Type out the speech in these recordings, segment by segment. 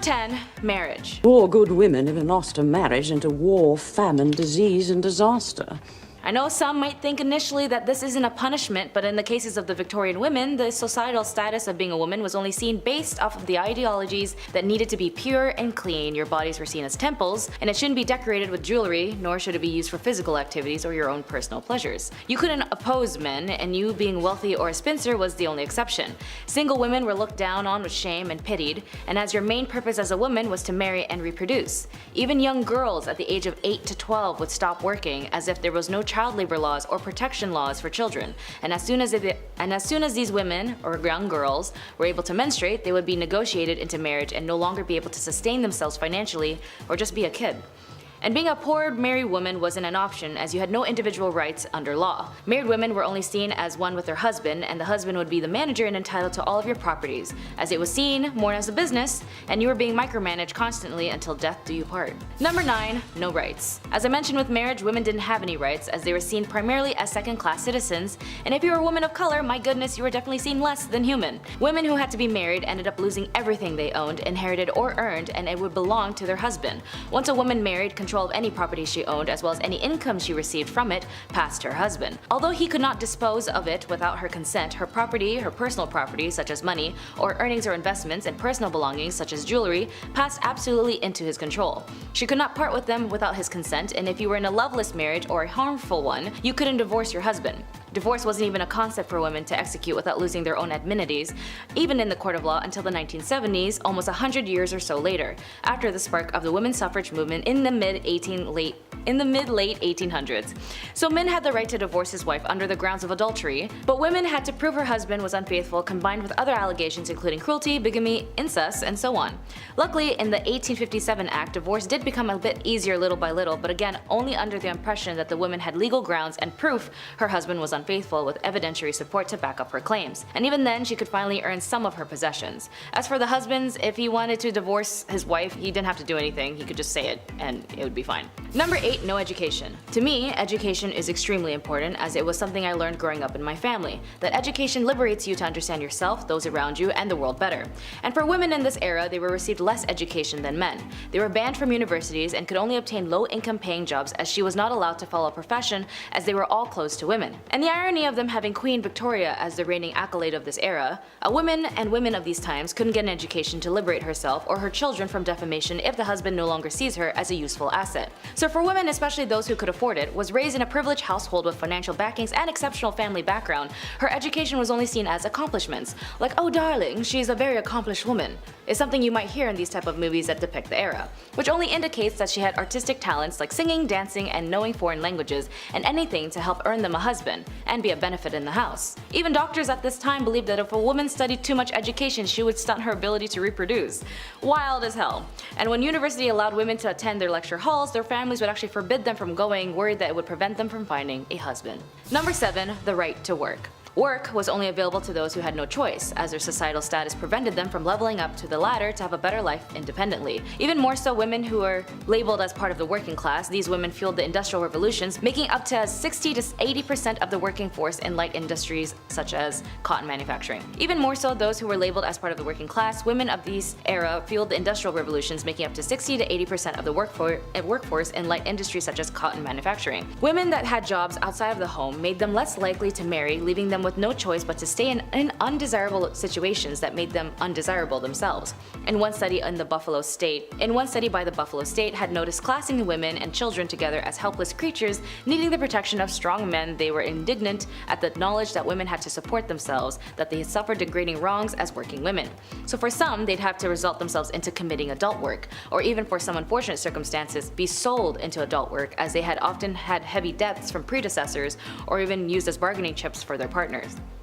10. Marriage. Poor good women have lost a marriage into war, famine, disease, and disaster. I know some might think initially that this isn't a punishment, but in the cases of the Victorian women, the societal status of being a woman was only seen based off of the ideologies that needed to be pure and clean. Your bodies were seen as temples, and it shouldn't be decorated with jewelry, nor should it be used for physical activities or your own personal pleasures. You couldn't oppose men, and you being wealthy or a spinster was the only exception. Single women were looked down on with shame and pitied, and as your main purpose as a woman was to marry and reproduce. Even young girls at the age of 8 to 12 would stop working as if there was no child labor laws or protection laws for children, and as soon as these women or young girls were able to menstruate, they would be negotiated into marriage and no longer be able to sustain themselves financially or just be a kid. And being a poor married woman wasn't an option, as you had no individual rights under law. Married women were only seen as one with their husband, and the husband would be the manager and entitled to all of your properties, as it was seen more as a business, and you were being micromanaged constantly until death do you part. Number 9. No rights. As I mentioned with marriage, women didn't have any rights, as they were seen primarily as second-class citizens, and if you were a woman of color, my goodness, you were definitely seen less than human. Women who had to be married ended up losing everything they owned, inherited, or earned, and it would belong to their husband. Once a woman married, control of any property she owned as well as any income she received from it passed to her husband. Although he could not dispose of it without her consent, her property, her personal property such as money, or earnings or investments, and personal belongings such as jewelry passed absolutely into his control. She could not part with them without his consent, and if you were in a loveless marriage or a harmful one, you couldn't divorce your husband. Divorce wasn't even a concept for women to execute without losing their own amenities, even in the court of law until the 1970s, almost 100 years or so later, after the spark of the women's suffrage movement in the mid-late 1800s. So men had the right to divorce his wife under the grounds of adultery, but women had to prove her husband was unfaithful, combined with other allegations including cruelty, bigamy, incest, and so on. Luckily, in the 1857 Act, divorce did become a bit easier little by little, but again only under the impression that the woman had legal grounds and proof her husband was unfaithful, with evidentiary support to back up her claims. And even then, she could finally earn some of her possessions. As for the husbands, if he wanted to divorce his wife, he didn't have to do anything, he could just say it and it would be fine. Number 8. No education. To me, education is extremely important, as it was something I learned growing up in my family, that education liberates you to understand yourself, those around you, and the world better. And for women in this era, they were received less education than men. They were banned from universities and could only obtain low-income paying jobs, as she was not allowed to follow a profession, as they were all closed to women. And the irony of them having Queen Victoria as the reigning accolade of this era, a woman and women of these times couldn't get an education to liberate herself or her children from defamation if the husband no longer sees her as a useful asset. So for women, especially those who could afford it, was raised in a privileged household with financial backings and exceptional family background, her education was only seen as accomplishments. Like, oh darling, she's a very accomplished woman, is something you might hear in these type of movies that depict the era, which only indicates that she had artistic talents like singing, dancing, and knowing foreign languages, and anything to help earn them a husband and be a benefit in the house. Even doctors at this time believed that if a woman studied too much education, she would stunt her ability to reproduce. Wild as hell. And when university allowed women to attend their lecture halls, their families would actually forbid them from going, worried that it would prevent them from finding a husband. Number 7. The right to work. Work was only available to those who had no choice, as their societal status prevented them from leveling up to the ladder to have a better life independently. Even more so, women who were labeled as part of the working class, these women fueled the industrial revolutions, making up to 60 to 80% of the working force in light industries such as cotton manufacturing. Even more so, those who were labeled as part of the working class, women of this era fueled the industrial revolutions, making up to 60 to 80% of the workforce in light industries such as cotton manufacturing. Women that had jobs outside of the home made them less likely to marry, leaving them with no choice but to stay in undesirable situations that made them undesirable themselves. In one study by the Buffalo State had noticed classing women and children together as helpless creatures needing the protection of strong men. They were indignant at the knowledge that women had to support themselves, that they had suffered degrading wrongs as working women. So for some, they'd have to result themselves into committing adult work, or even for some unfortunate circumstances, be sold into adult work, as they had often had heavy debts from predecessors or even used as bargaining chips for their partners.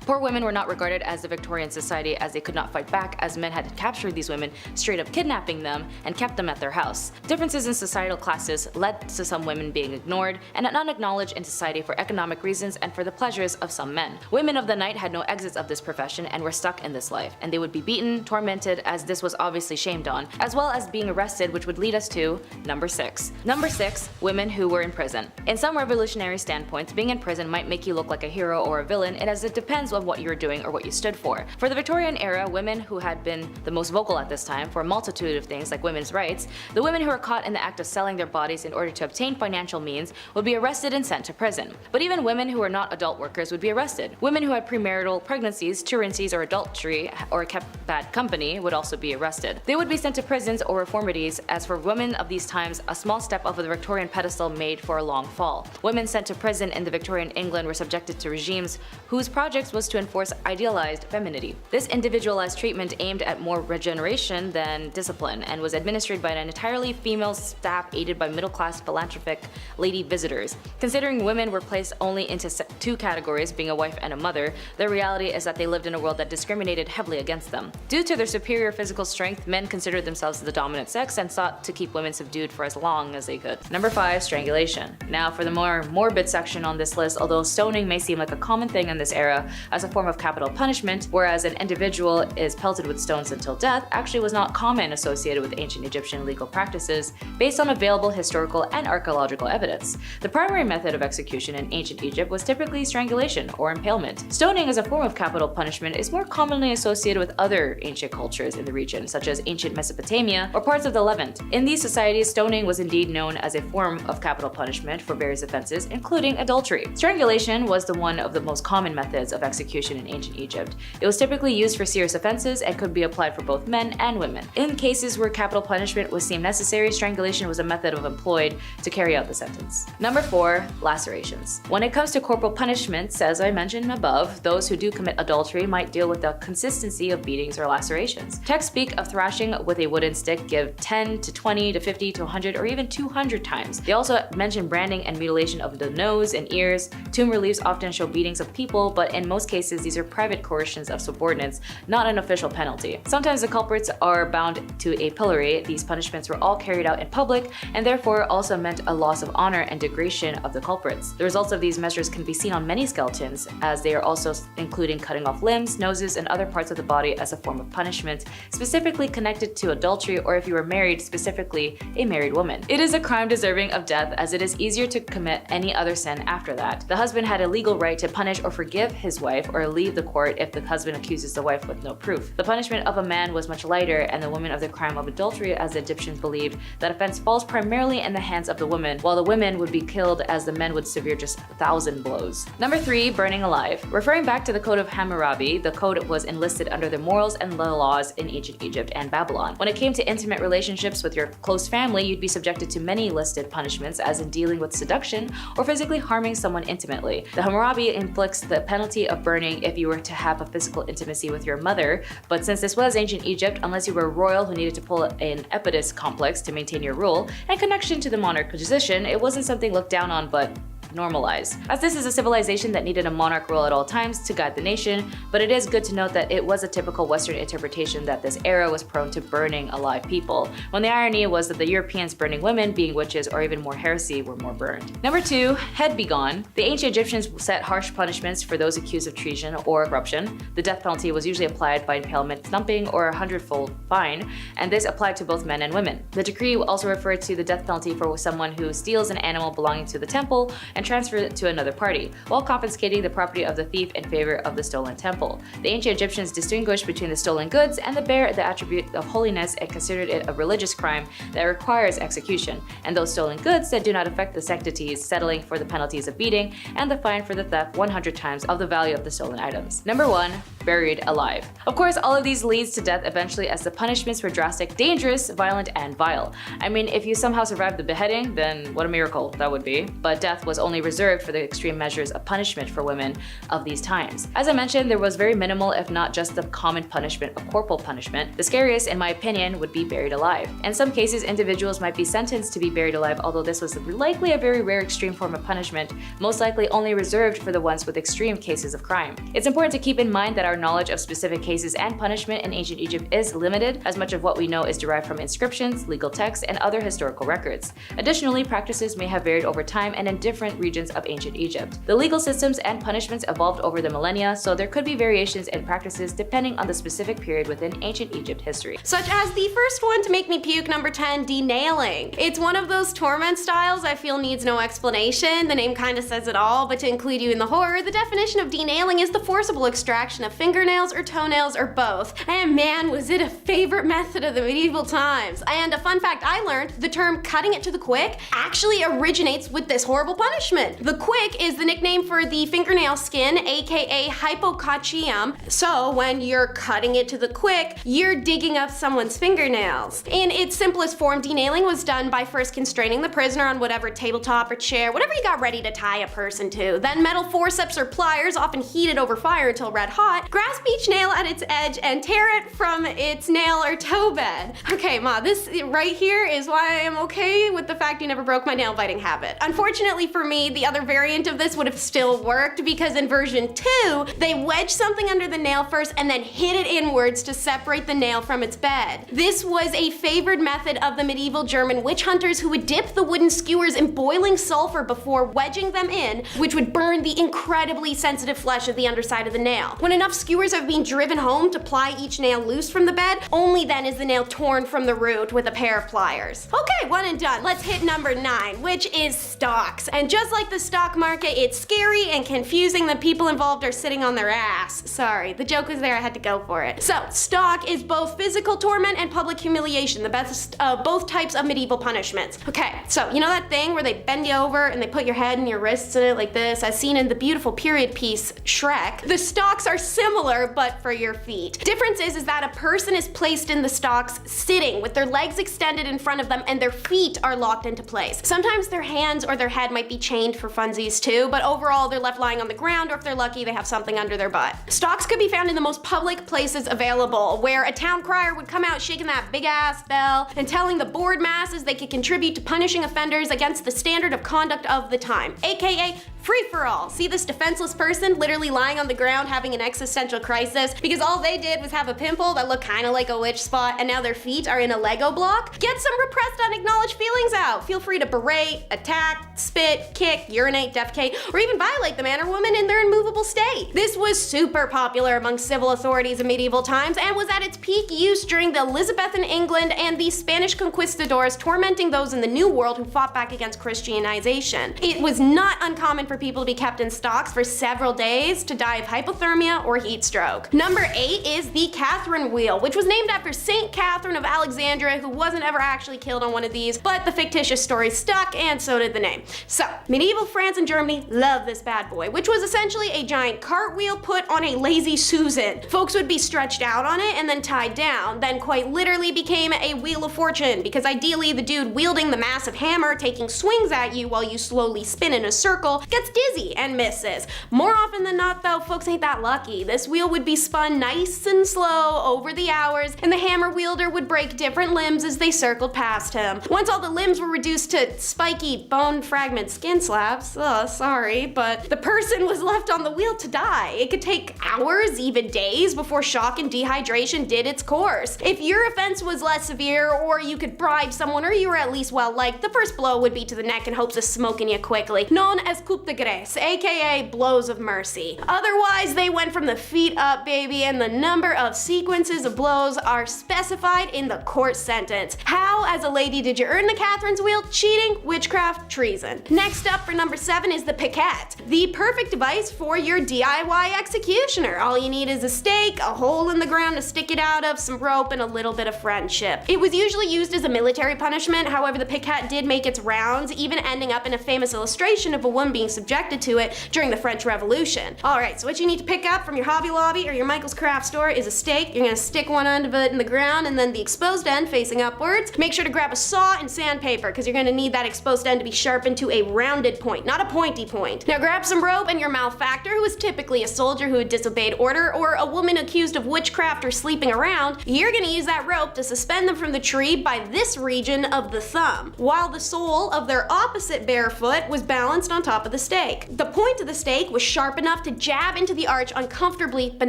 Poor women were not regarded as the Victorian society, as they could not fight back, as men had captured these women, straight up kidnapping them, and kept them at their house. Differences in societal classes led to some women being ignored and unacknowledged in society for economic reasons and for the pleasures of some men. Women of the night had no exits of this profession and were stuck in this life, and they would be beaten, tormented, as this was obviously shamed on, as well as being arrested, which would lead us to number 6. Number 6. Women who were in prison. In some revolutionary standpoints, being in prison might make you look like a hero or a villain. It has as it depends on what you were doing or what you stood for. For the Victorian era, women who had been the most vocal at this time for a multitude of things like women's rights, the women who were caught in the act of selling their bodies in order to obtain financial means would be arrested and sent to prison. But even women who were not adult workers would be arrested. Women who had premarital pregnancies, truancies, or adultery, or kept bad company would also be arrested. They would be sent to prisons or reformities, as for women of these times, a small step off of the Victorian pedestal made for a long fall. Women sent to prison in the Victorian England were subjected to regimes whose project was to enforce idealized femininity. This individualized treatment aimed at more regeneration than discipline and was administered by an entirely female staff aided by middle-class philanthropic lady visitors. Considering women were placed only into two categories, being a wife and a mother, the reality is that they lived in a world that discriminated heavily against them. Due to their superior physical strength, men considered themselves the dominant sex and sought to keep women subdued for as long as they could. Number 5. Strangulation. Now for the more morbid section on this list, although stoning may seem like a common thing in this era as a form of capital punishment, whereas an individual is pelted with stones until death actually was not common associated with ancient Egyptian legal practices based on available historical and archaeological evidence. The primary method of execution in ancient Egypt was typically strangulation or impalement. Stoning as a form of capital punishment is more commonly associated with other ancient cultures in the region, such as ancient Mesopotamia or parts of the Levant. In these societies, stoning was indeed known as a form of capital punishment for various offenses, including adultery. Strangulation was one of the most common methods of execution in ancient Egypt. It was typically used for serious offenses and could be applied for both men and women. In cases where capital punishment was deemed necessary, strangulation was a method employed to carry out the sentence. Number 4. Lacerations. When it comes to corporal punishments, as I mentioned above, those who do commit adultery might deal with the consistency of beatings or lacerations. Texts speak of thrashing with a wooden stick give 10 to 20 to 50 to 100 or even 200 times. They also mention branding and mutilation of the nose and ears. Tomb reliefs often show beatings of people, but in most cases these are private coercions of subordinates, not an official penalty. Sometimes the culprits are bound to a pillory. These punishments were all carried out in public and therefore also meant a loss of honor and degradation of the culprits. The results of these measures can be seen on many skeletons, as they are also including cutting off limbs, noses, and other parts of the body as a form of punishment, specifically connected to adultery or if you were married, specifically a married woman. It is a crime deserving of death, as it is easier to commit any other sin after that. The husband had a legal right to punish or forgive his wife or leave the court if the husband accuses the wife with no proof. The punishment of a man was much lighter, and the woman of the crime of adultery, as the Egyptians believed, that offense falls primarily in the hands of the woman, while the women would be killed as the men would severe just 1,000 blows. Number 3. Burning alive. Referring back to the Code of Hammurabi, the code was enlisted under the morals and the laws in ancient Egypt and Babylon. When it came to intimate relationships with your close family, you'd be subjected to many listed punishments, as in dealing with seduction or physically harming someone intimately. The Hammurabi inflicts the penalty of burning if you were to have a physical intimacy with your mother, but since this was ancient Egypt, unless you were royal who needed to pull an Oedipus complex to maintain your rule and connection to the monarch position, it wasn't something looked down on but normalized. As this is a civilization that needed a monarch rule at all times to guide the nation, but it is good to note that it was a typical Western interpretation that this era was prone to burning alive people, when the irony was that the Europeans burning women, being witches or even more heresy, were more burned. Number 2. Head be gone. The ancient Egyptians set harsh punishments for those accused of treason or corruption. The death penalty was usually applied by impalement, thumping, or a 100-fold fine, and this applied to both men and women. The decree also referred to the death penalty for someone who steals an animal belonging to the temple and transfers it to another party, while confiscating the property of the thief in favor of the stolen temple. The ancient Egyptians distinguished between the stolen goods and bear the attribute of holiness and considered it a religious crime that requires execution, and those stolen goods that do not affect the sanctities, settling for the penalties of beating and the fine for the theft 100 times of the value of the stolen items. Number 1. Buried alive. Of course, all of these leads to death eventually, as the punishments were drastic, dangerous, violent, and vile. I mean, if you somehow survived the beheading, then what a miracle that would be. But death was only reserved for the extreme measures of punishment for women of these times. As I mentioned, there was very minimal, if not just the common punishment of corporal punishment. The scariest, in my opinion, would be buried alive. In some cases, individuals might be sentenced to be buried alive, although this was likely a very rare extreme form of punishment, most likely only reserved for the ones with extreme cases of crime. It's important to keep in mind that our knowledge of specific cases and punishment in ancient Egypt is limited, as much of what we know is derived from inscriptions, legal texts, and other historical records. Additionally, practices may have varied over time and in different regions of ancient Egypt. The legal systems and punishments evolved over the millennia, so there could be variations in practices depending on the specific period within ancient Egypt history. Such as the first one to make me puke, number 10, denailing. It's one of those torment styles I feel needs no explanation. The name kinda says it all, but to include you in the horror, the definition of denailing is the forcible extraction of fingernails or toenails or both. And man, was it a favorite method of the medieval times. And a fun fact I learned, the term cutting it to the quick actually originates with this horrible punishment. The quick is the nickname for the fingernail skin, aka hypocochium. So when you're cutting it to the quick, you're digging up someone's fingernails. In its simplest form, denailing was done by first constraining the prisoner on whatever tabletop or chair, whatever you got ready to tie a person to. Then metal forceps or pliers, often heated over fire until red hot, grasp each nail at its edge and tear it from its nail or toe bed. Okay, Ma, this right here is why I am okay with the fact you never broke my nail biting habit. Unfortunately for me, the other variant of this would have still worked because in version 2, they wedged something under the nail first and then hit it inwards to separate the nail from its bed. This was a favored method of the medieval German witch hunters who would dip the wooden skewers in boiling sulfur before wedging them in, which would burn the incredibly sensitive flesh of the underside of the nail. When enough skewers have been driven home to ply each nail loose from the bed, only then is the nail torn from the root with a pair of pliers. Okay, one and done. Let's hit number 9, which is stocks. And just like the stock market, it's scary and confusing. The people involved are sitting on their ass. Sorry, the joke was there, I had to go for it. So, stock is both physical torment and public humiliation, the best of both types of medieval punishments. Okay, so you know that thing where they bend you over and they put your head and your wrists in it like this, as seen in the beautiful period piece Shrek? The stocks are similar, but for your feet. Difference is that a person is placed in the stocks sitting with their legs extended in front of them and their feet are locked into place. Sometimes their hands or their head might be chained for funsies too, but overall they're left lying on the ground, or if they're lucky they have something under their butt. Stocks could be found in the most public places available, where a town crier would come out shaking that big ass bell and telling the bored masses they could contribute to punishing offenders against the standard of conduct of the time, aka free-for-all. See this defenseless person literally lying on the ground having an existential crisis because all they did was have a pimple that looked kind of like a witch spot and now their feet are in a Lego block? Get some repressed unacknowledged feelings out. Feel free to berate, attack, spit, kick, urinate, defecate, or even violate the man or woman in their immovable state. This was super popular among civil authorities in medieval times and was at its peak use during the Elizabethan England and the Spanish conquistadors tormenting those in the New World who fought back against Christianization. It was not uncommon for people to be kept in stocks for several days to die of hypothermia or heat stroke. Number 8 is the Catherine wheel, which was named after Saint Catherine of Alexandria, who wasn't ever actually killed on one of these, but the fictitious story stuck and so did the name. So, medieval France and Germany loved this bad boy, which was essentially a giant cartwheel put on a lazy Susan. Folks would be stretched out on it and then tied down, then quite literally became a wheel of fortune, because ideally the dude wielding the massive hammer taking swings at you while you slowly spin in a circle gets dizzy and misses. More often than not though, folks ain't that lucky. This wheel would be spun nice and slow over the hours, and the hammer wielder would break different limbs as they circled past him. Once all the limbs were reduced to spiky bone fragment skin slabs, sorry, but the person was left on the wheel to die. It could take hours, even days, before shock and dehydration did its course. If your offense was less severe, or you could bribe someone, or you were at least well liked, the first blow would be to the neck in hopes of smoking you quickly, known as coup de grace, aka blows of mercy. Otherwise, they went from the feet up, baby, and the number of sequences of blows are specified in the court sentence. How, as a lady, did you earn the Catherine's wheel? Cheating, witchcraft, treason. Next up for number 7 is the piquette, the perfect device for your DIY executioner. All you need is a stake, a hole in the ground to stick it out of, some rope, and a little bit of friendship. It was usually used as a military punishment, however the piquette did make its rounds, even ending up in a famous illustration of a woman being subjected to it during the French Revolution. Alright, so what you need to pick up from your Hobby Lobby or your Michael's Craft Store is a stake. You're gonna stick one end of it in the ground and then the exposed end facing upwards. Make sure to grab a saw and sandpaper because you're gonna need that exposed end to be sharpened to a rounded point, not a pointy point. Now grab some rope and your malefactor, who is typically a soldier who had disobeyed order or a woman accused of witchcraft or sleeping around. You're gonna use that rope to suspend them from the tree by this region of the thumb, while the sole of their opposite bare foot was balanced on top of the stake. The point of the stake was sharp enough to jab into the arch uncomfortably, but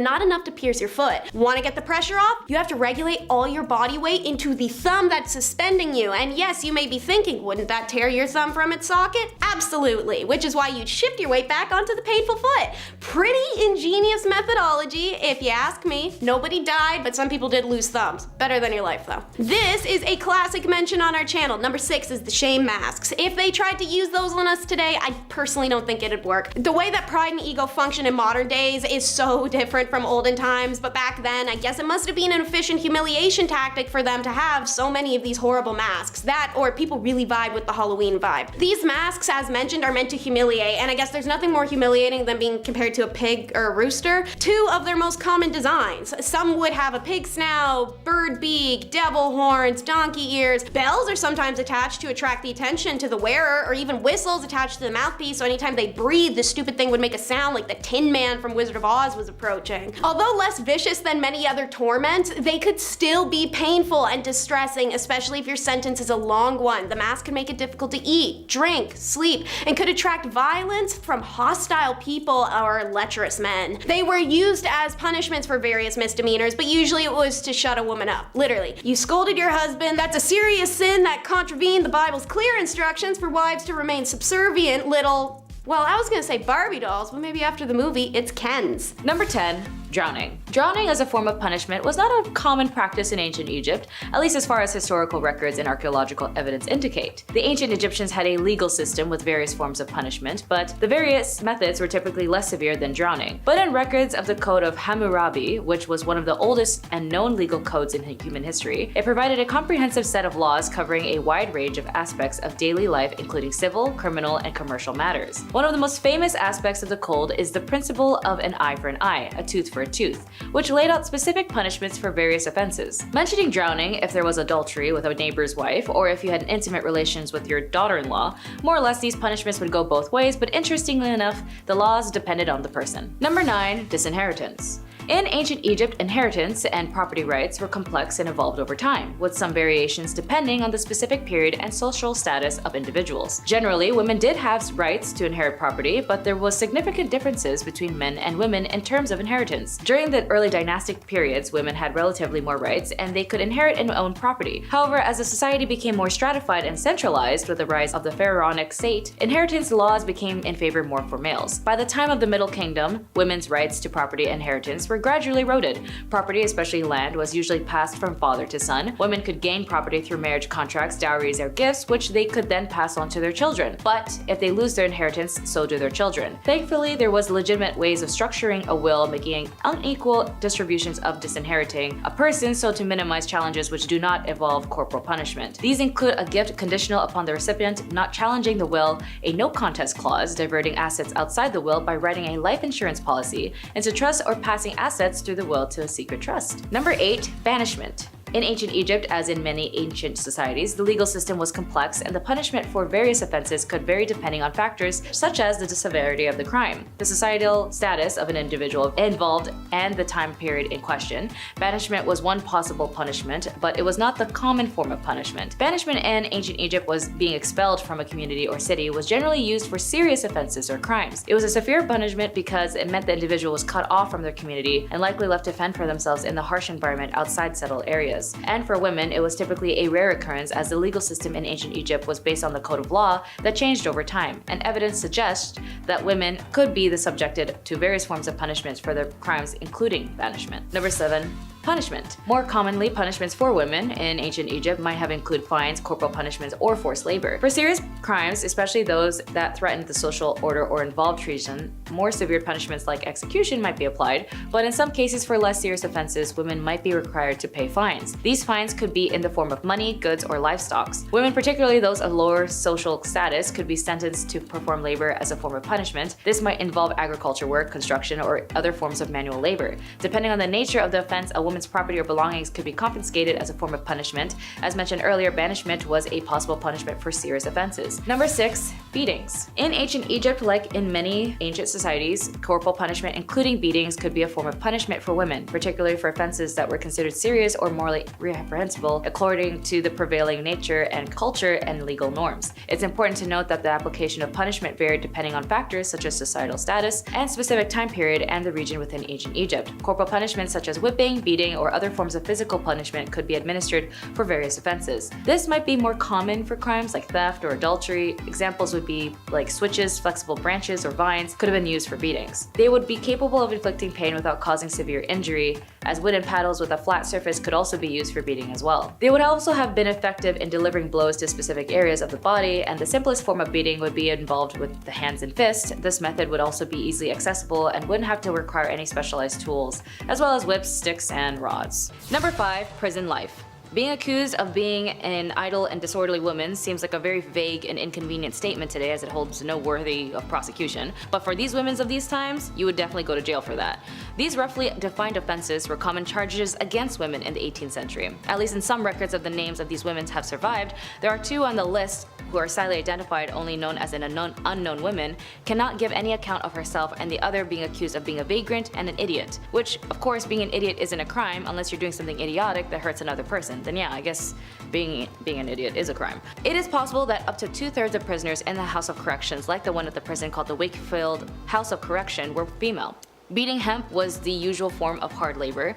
not enough to pierce your foot. Want to get the pressure off? You have to regulate all your body weight into the thumb that's suspending you. And yes, you may be thinking, wouldn't that tear your thumb from its socket? Absolutely. Absolutely, which is why you'd shift your weight back onto the painful foot. Pretty ingenious methodology, if you ask me. Nobody died, but some people did lose thumbs. Better than your life, though. This is a classic mention on our channel. Number 6 is the shame masks. If they tried to use those on us today, I personally don't think it'd work. The way that pride and ego function in modern days is so different from olden times, but back then, I guess it must have been an efficient humiliation tactic for them to have so many of these horrible masks. That, or people really vibe with the Halloween vibe. These masks, as mentioned, are meant to humiliate, and I guess there's nothing more humiliating than being compared to a pig or a rooster. 2 of their most common designs. Some would have a pig snout, bird beak, devil horns, donkey ears. Bells are sometimes attached to attract the attention to the wearer, or even whistles attached to the mouthpiece, so anytime they breathe, the stupid thing would make a sound like the Tin Man from Wizard of Oz was approaching. Although less vicious than many other torments, they could still be painful and distressing, especially if your sentence is a long one. The mask can make it difficult to eat, drink, sleep, and could attract violence from hostile people or lecherous men. They were used as punishments for various misdemeanors, but usually it was to shut a woman up. Literally. You scolded your husband, that's a serious sin that contravened the Bible's clear instructions for wives to remain subservient little, well, I was gonna say Barbie dolls, but maybe after the movie, it's Kens. Number 10. Drowning. Drowning as a form of punishment was not a common practice in ancient Egypt, at least as far as historical records and archaeological evidence indicate. The ancient Egyptians had a legal system with various forms of punishment, but the various methods were typically less severe than drowning. But in records of the Code of Hammurabi, which was one of the oldest and known legal codes in human history, it provided a comprehensive set of laws covering a wide range of aspects of daily life, including civil, criminal, and commercial matters. One of the most famous aspects of the code is the principle of an eye for an eye, a tooth for a tooth, which laid out specific punishments for various offenses. Mentioning drowning if there was adultery with a neighbor's wife, or if you had intimate relations with your daughter-in-law, more or less these punishments would go both ways, but interestingly enough, the laws depended on the person. Number 9. Disinheritance. In ancient Egypt, inheritance and property rights were complex and evolved over time, with some variations depending on the specific period and social status of individuals. Generally, women did have rights to inherit property, but there was significant differences between men and women in terms of inheritance. During the early dynastic periods, women had relatively more rights and they could inherit and own property. However, as the society became more stratified and centralized with the rise of the pharaonic state, inheritance laws became in favor more for males. By the time of the Middle Kingdom, women's rights to property and inheritance were gradually eroded. Property, especially land, was usually passed from father to son. Women could gain property through marriage contracts, dowries, or gifts, which they could then pass on to their children. But if they lose their inheritance, so do their children. Thankfully, there was legitimate ways of structuring a will, making unequal distributions of disinheriting a person so to minimize challenges which do not involve corporal punishment. These include a gift conditional upon the recipient not challenging the will, a no contest clause, diverting assets outside the will by writing a life insurance policy into trust, or passing assets through the will to a secret trust. Number 8. Banishment. In ancient Egypt, as in many ancient societies, the legal system was complex and the punishment for various offenses could vary depending on factors such as the severity of the crime, the societal status of an individual involved, and the time period in question. Banishment was one possible punishment, but it was not the common form of punishment. Banishment in ancient Egypt was being expelled from a community or city was generally used for serious offenses or crimes. It was a severe punishment because it meant the individual was cut off from their community and likely left to fend for themselves in the harsh environment outside settled areas. And for women, it was typically a rare occurrence as the legal system in ancient Egypt was based on the code of law that changed over time, and evidence suggests that women could be subjected to various forms of punishments for their crimes, including banishment. Number 7. Punishment. More commonly, punishments for women in ancient Egypt might have included fines, corporal punishments, or forced labor. For serious crimes, especially those that threatened the social order or involved treason, more severe punishments like execution might be applied, but in some cases for less serious offenses, women might be required to pay fines. These fines could be in the form of money, goods, or livestock. Women, particularly those of lower social status, could be sentenced to perform labor as a form of punishment. This might involve agriculture work, construction, or other forms of manual labor. Depending on the nature of the offense, a woman's property or belongings could be confiscated as a form of punishment. As mentioned earlier, banishment was a possible punishment for serious offenses. Number 6. Beatings. In ancient Egypt, like in many ancient societies, corporal punishment, including beatings, could be a form of punishment for women, particularly for offenses that were considered serious or morally reprehensible according to the prevailing nature and culture and legal norms. It's important to note that the application of punishment varied depending on factors such as societal status and specific time period and the region within ancient Egypt. Corporal punishments such as whipping, beating, beating, or other forms of physical punishment could be administered for various offenses. This might be more common for crimes like theft or adultery. Examples would be like switches, flexible branches, or vines could have been used for beatings. They would be capable of inflicting pain without causing severe injury, as wooden paddles with a flat surface could also be used for beating as well. They would also have been effective in delivering blows to specific areas of the body, and the simplest form of beating would be involved with the hands and fists. This method would also be easily accessible and wouldn't have to require any specialized tools, as well as whips, sticks, and rods. Number 5. Prison life. Being accused of being an idle and disorderly woman seems like a very vague and inconvenient statement today, as it holds no worthy of prosecution. But for these women of these times, you would definitely go to jail for that. These roughly defined offenses were common charges against women in the 18th century. At least in some records of the names of these women have survived, there are 2 on the list who are sadly identified only known as an unknown woman, cannot give any account of herself, and the other being accused of being a vagrant and an idiot. Which, of course, being an idiot isn't a crime unless you're doing something idiotic that hurts another person. Then yeah, I guess being an idiot is a crime. It is possible that up to 2/3 of prisoners in the House of Corrections, like the one at the prison called the Wakefield House of Correction, were female. Beating hemp was the usual form of hard labor,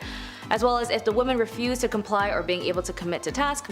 as well as if the women refused to comply or being able to commit to tasks,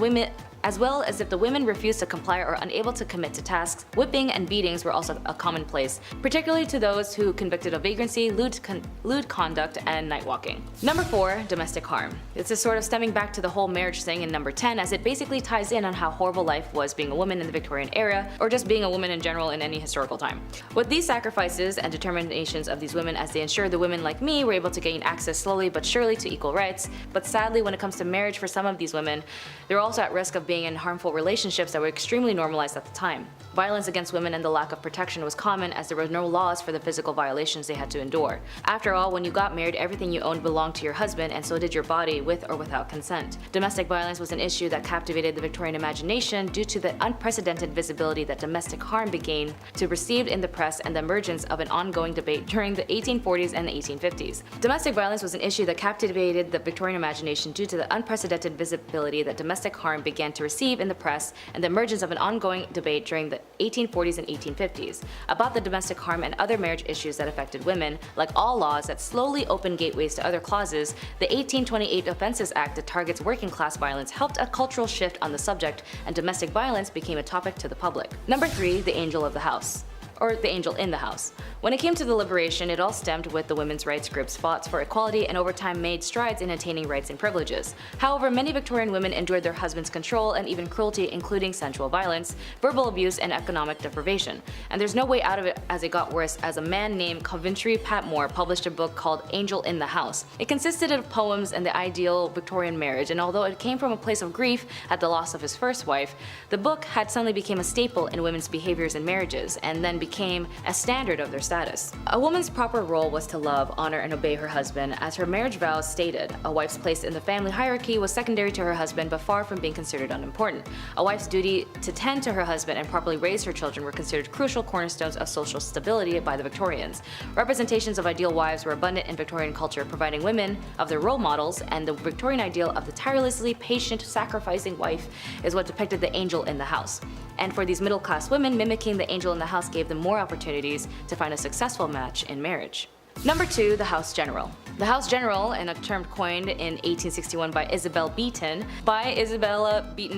whipping and beatings were also a commonplace, particularly to those who convicted of vagrancy, lewd conduct, and night walking. Number 4. Domestic harm. This is sort of stemming back to the whole marriage thing in number 10, as it basically ties in on how horrible life was being a woman in the Victorian era, or just being a woman in general in any historical time. With these sacrifices and determinations of these women, as they ensured the women like me were able to gain access slowly but surely to equal rights. But sadly, when it comes to marriage for some of these women, they're also at risk of being in harmful relationships that were extremely normalized at the time. Violence against women and the lack of protection was common, as there were no laws for the physical violations they had to endure. After all, when you got married, everything you owned belonged to your husband, and so did your body, with or without consent. Domestic violence was an issue that captivated the Victorian imagination due to the unprecedented visibility that domestic harm began to receive in the press and the emergence of an ongoing debate during the 1840s and the 1850s. Domestic violence was an issue that captivated the Victorian imagination due to the unprecedented visibility that domestic harm began to receive in the press and the emergence of an ongoing debate during the 1840s and 1850s about the domestic harm and other marriage issues that affected women. Like all laws that slowly opened gateways to other clauses, the 1828 Offences Act that targets working class violence helped a cultural shift on the subject, and domestic violence became a topic to the public. Number 3. The angel of the house. Or the angel in the house. When it came to the liberation, it all stemmed with the women's rights groups fought for equality and over time made strides in attaining rights and privileges. However, many Victorian women endured their husbands' control and even cruelty, including sensual violence, verbal abuse, and economic deprivation. And there's no way out of it, as it got worse, as a man named Coventry Patmore published a book called Angel in the House. It consisted of poems and the ideal Victorian marriage, and although it came from a place of grief at the loss of his first wife, the book had suddenly become a staple in women's behaviors in marriages, and then became a standard of their status. A woman's proper role was to love, honor, and obey her husband, as her marriage vows stated. A wife's place in the family hierarchy was secondary to her husband, but far from being considered unimportant. A wife's duty to tend to her husband and properly raise her children were considered crucial cornerstones of social stability by the Victorians. Representations of ideal wives were abundant in Victorian culture, providing women of their role models, and the Victorian ideal of the tirelessly patient, sacrificing wife is what depicted the angel in the house. And for these middle-class women, mimicking the angel in the house gave them more opportunities to find a successful match in marriage. Number 2. The House General. The House General, and a term coined in 1861 by Isabella Beeton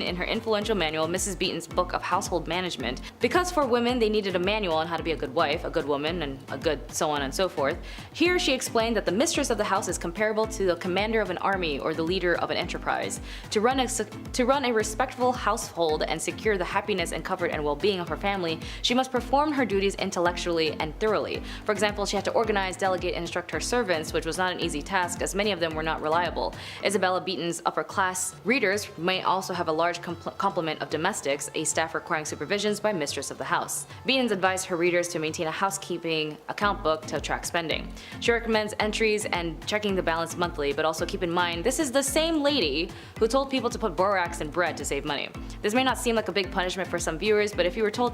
in her influential manual, Mrs. Beeton's Book of Household Management. Because for women they needed a manual on how to be a good wife, a good woman, and a good so on and so forth. Here she explained that the mistress of the house is comparable to the commander of an army or the leader of an enterprise. To run a respectful household and secure the happiness and comfort and well-being of her family, she must perform her duties intellectually and thoroughly. For example, she had to organize, delegate, and instruct her servants, which was not an easy task, as many of them were not reliable. Isabella Beeton's upper-class readers may also have a large complement of domestics, a staff requiring supervisions by mistress of the house. Beeton's advised her readers to maintain a housekeeping account book to track spending. She recommends entries and checking the balance monthly, but also keep in mind this is the same lady who told people to put borax in bread to save money. This may not seem like a big punishment for some viewers, but if you were told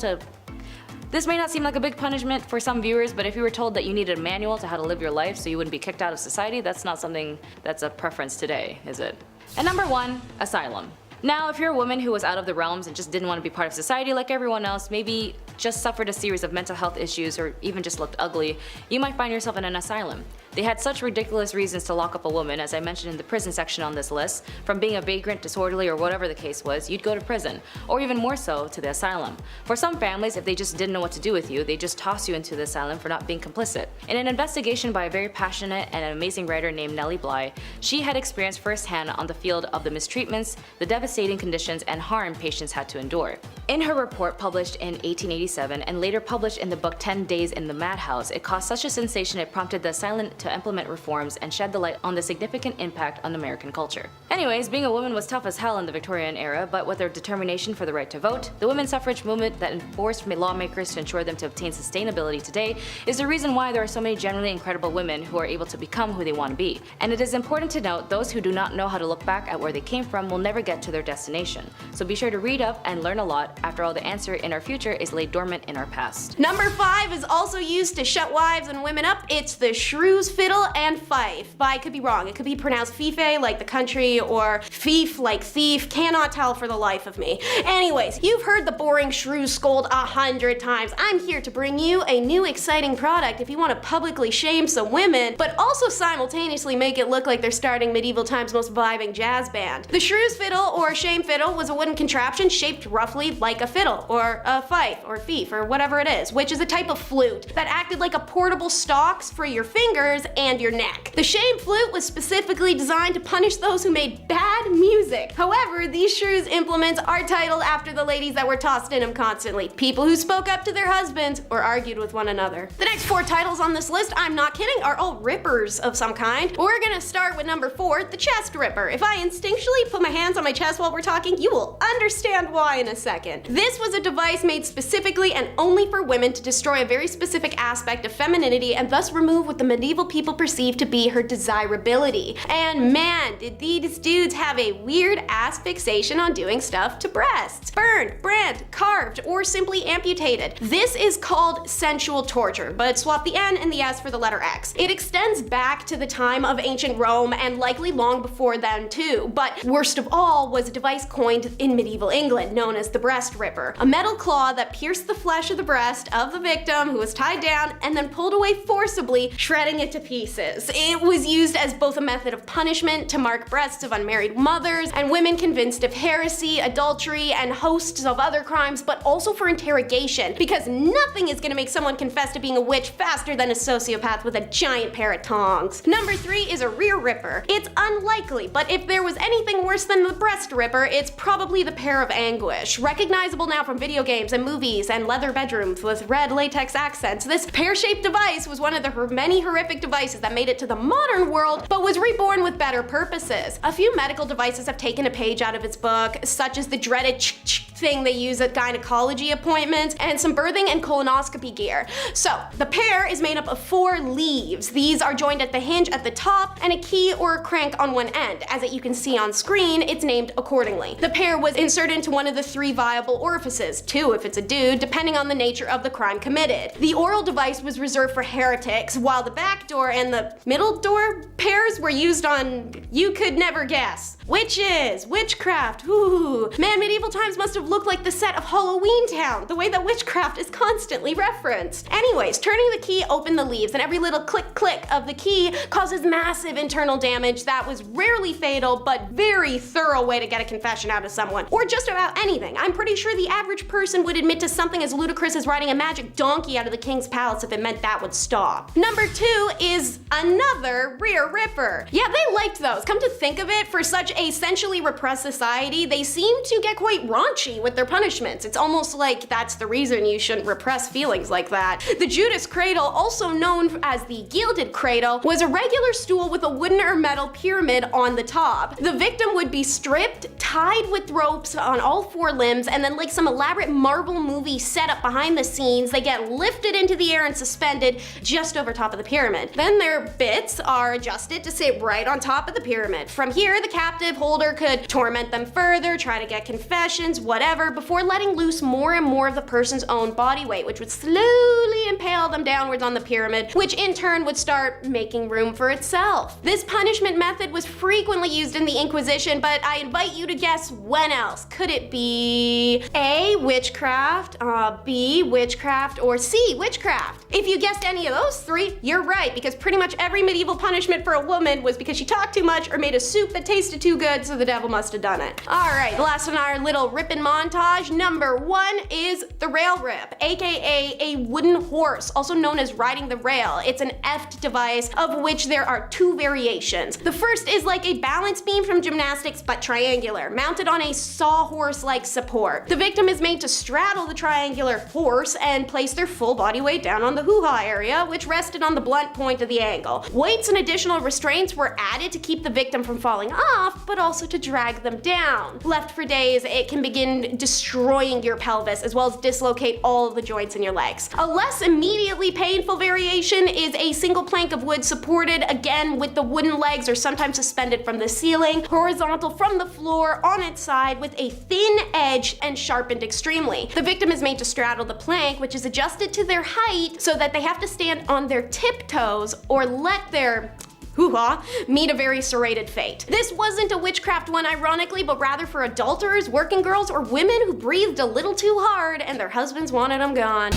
that you needed a manual to how to live your life so you wouldn't be kicked out of society, that's not something that's a preference today, is it? And number 1, asylum. Now, if you're a woman who was out of the realms and just didn't want to be part of society like everyone else, maybe just suffered a series of mental health issues or even just looked ugly, you might find yourself in an asylum. They had such ridiculous reasons to lock up a woman, as I mentioned in the prison section on this list. From being a vagrant, disorderly, or whatever the case was, you'd go to prison, or even more so, to the asylum. For some families, if they just didn't know what to do with you, they just toss you into the asylum for not being complicit. In an investigation by a very passionate and amazing writer named Nellie Bly, she had experienced firsthand on the field of the mistreatments, the devastating conditions, and harm patients had to endure. In her report published in 1887 and later published in the book 10 Days in the Madhouse, it caused such a sensation it prompted the asylum to implement reforms and shed the light on the significant impact on American culture. Anyways, being a woman was tough as hell in the Victorian era, but with their determination for the right to vote, the women's suffrage movement that enforced lawmakers to ensure them to obtain sustainability today is the reason why there are so many genuinely incredible women who are able to become who they want to be. And it is important to note those who do not know how to look back at where they came from will never get to their destination. So be sure to read up and learn a lot. After all, the answer in our future is laid dormant in our past. Number 5 is also used to shut wives and women up. It's the Shrew Fiddle and Fife. I could be wrong. It could be pronounced fife like the country or fief like thief. Cannot tell for the life of me. Anyways, you've heard the boring shrew scold 100 times. I'm here to bring you a new exciting product if you want to publicly shame some women, but also simultaneously make it look like they're starting medieval times' most vibing jazz band. The Shrew's Fiddle or shame fiddle was a wooden contraption shaped roughly like a fiddle or a fife or fief or whatever it is, which is a type of flute that acted like a portable stocks for your fingers and your neck. The shame flute was specifically designed to punish those who made bad music. However, these Shrew's implements are titled after the ladies that were tossed in them constantly, people who spoke up to their husbands or argued with one another. The next 4 titles on this list, I'm not kidding, are all rippers of some kind. We're gonna start with number 4, the chest ripper. If I instinctually put my hands on my chest while we're talking, you will understand why in a second. This was a device made specifically and only for women to destroy a very specific aspect of femininity and thus remove what the medieval people perceived to be her desirability. And man, did these dudes have a weird ass fixation on doing stuff to breasts. Burned, brand, carved, or simply amputated. This is called sensual torture, but swap the N and the S for the letter X. It extends back to the time of ancient Rome and likely long before then too, but worst of all was a device coined in medieval England known as the breast ripper. A metal claw that pierced the flesh of the breast of the victim who was tied down and then pulled away forcibly, shredding it to pieces. It was used as both a method of punishment to mark breasts of unmarried mothers and women convinced of heresy, adultery, and hosts of other crimes, but also for interrogation, because nothing is gonna make someone confess to being a witch faster than a sociopath with a giant pair of tongs. Number 3 is a rear ripper. It's unlikely, but if there was anything worse than the breast ripper, it's probably the pair of anguish. Recognizable now from video games and movies and leather bedrooms with red latex accents, this pear-shaped device was one of the many horrific devices that made it to the modern world, but was reborn with better purposes. A few medical devices have taken a page out of its book, such as the dreaded thing they use at gynecology appointments, and some birthing and colonoscopy gear. So, the pear is made up of 4 leaves. These are joined at the hinge at the top and a key or a crank on one end. As you can see on screen, it's named accordingly. The pear was inserted into one of the 3 viable orifices, 2 if it's a dude, depending on the nature of the crime committed. The oral device was reserved for heretics, while the back door and the middle door pears were used on, you could never guess, witches, witchcraft. Ooh, man, medieval times must have looked like the set of Halloween Town, the way that witchcraft is constantly referenced. Anyways, turning the key opened the leaves, and every little click of the key causes massive internal damage that was rarely fatal, but very thorough way to get a confession out of someone, or just about anything. I'm pretty sure the average person would admit to something as ludicrous as riding a magic donkey out of the king's palace if it meant that would stop. Number 2 is another rear ripper. Yeah, they liked those. Come to think of it, for such a essentially repressed society, they seem to get quite raunchy with their punishments. It's almost like that's the reason you shouldn't repress feelings like that. The Judas cradle, also known as the gilded cradle, was a regular stool with a wooden or metal pyramid on the top. The victim would be stripped, tied with ropes on all 4 limbs, and then like some elaborate Marvel movie setup behind the scenes, they get lifted into the air and suspended just over top of the pyramid. Then their bits are adjusted to sit right on top of the pyramid. From here, the captive captive, Holder could torment them further, try to get confessions, whatever, before letting loose more and more of the person's own body weight, which would slowly impale them downwards on the pyramid, which in turn would start making room for itself. This punishment method was frequently used in the Inquisition, but I invite you to guess when else. Could it be A, witchcraft, B, witchcraft, or C, witchcraft? If you guessed any of those three, you're right, because pretty much every medieval punishment for a woman was because she talked too much or made a soup that tasted too good, so the devil must have done it. Alright, last in our little ripping montage, number 1 is the rail rip, aka a wooden horse, also known as riding the rail. It's an effed device of which there are 2 variations. The first is like a balance beam from gymnastics but triangular, mounted on a sawhorse-like support. The victim is made to straddle the triangular horse and place their full body weight down on the hoo-ha area, which rested on the blunt point of the angle. Weights and additional restraints were added to keep the victim from falling off, but also to drag them down. Left for days, it can begin destroying your pelvis as well as dislocate all of the joints in your legs. A less immediately painful variation is a single plank of wood supported, again with the wooden legs or sometimes suspended from the ceiling, horizontal from the floor on its side with a thin edge and sharpened extremely. The victim is made to straddle the plank, which is adjusted to their height so that they have to stand on their tiptoes or let their hoo-ha, meet a very serrated fate. This wasn't a witchcraft one ironically, but rather for adulterers, working girls, or women who breathed a little too hard and their husbands wanted them gone.